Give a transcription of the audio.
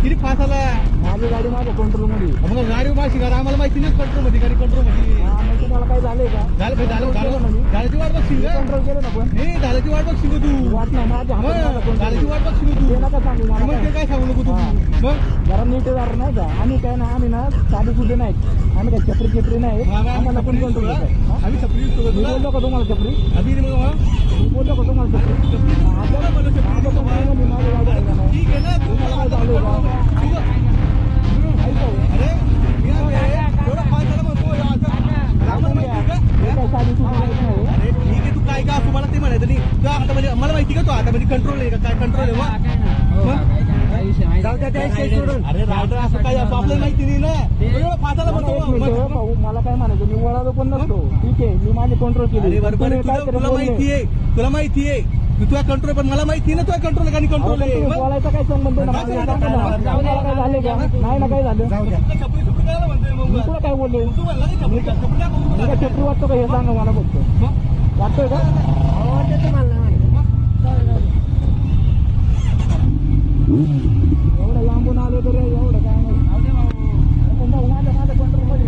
किती फास आला माझी गाडी माझ्या कंट्रोल मध्ये. मग गाडी माशी गाडी आम्हाला माहिती नाही कंट्रोल मध्ये गाडी कंट्रोल मध्ये मग तुम्हाला काय झालंय का? झालं झाल्याची वाट बघशील का कंट्रोल केलं ना पण नाही झाल्याची वाट बघशील तू वाट नाही माझ्या हातात माझा झाल्याची control. वाट बघशील तू ते नका सांगू मला मग ते काय. काय सांगू नको तू मग जरा नीट जरा नाही का आम्ही काय ना आम्ही ना साधी सुधे नाहीत आम्ही काय चपरी चिपरी नाही आम्हाला पण कंट्रोल करतो. आम्ही सपरी मी बोललो का तुम्हाला चपरी आम्ही मी बोललो का तुम्हाला चपरी माझ्या कंट्रोलमध्ये माझी गाडी आहे का नाही ठीक आहे ना तू तुम्हाला काय झालंय का? ऐका हो. अरे एवढा फास झाला म्हणतो आम्हाला माहिती का हे काय साधी सुधे नाही. अरे ठीक आहे तू काय का तुम्हाला ते म्हणायचं नाही तू हातामध्ये मला माहिती का तू हातामध्ये कंट्रोल आहे का काय कंट्रोल आहे अरे रायडर असं काय असं आपल्याला माहिती नाही ना एवढं फासाला मला एक म्हणतो मिनिट भाऊ मला काय म्हणायचं मी वळालो पण नसतो ठीक आहे मी माझे कंट्रोल केले. अरे बरोबर आहे, तुम्ही तुला काहीतरी बोलले. माहिती आहे तुला माहिती आहे की तुझा कंट्रोल पण मला माहिती आहे ना तुझा कंट्रोल आणि अहो, कंट्रोल पण आहे तुम्ही बोलायचा काय संबंध ना जाऊ द्या, माझ्या मला काय झाले का नाही ना काय झालं छपरी छपरी करायला म्हणतोय मग मी तुला काय बोलले तू म्हणला नाही छपरी का? छपरी दाखव मी काय चपरी वाटतो का हे सांगा मला फक्त वाटतोय का एवढं लांबून आलो तर एवढं काय नाही. अरे पण भाऊ, माझ्या कंट्रोल मध्ये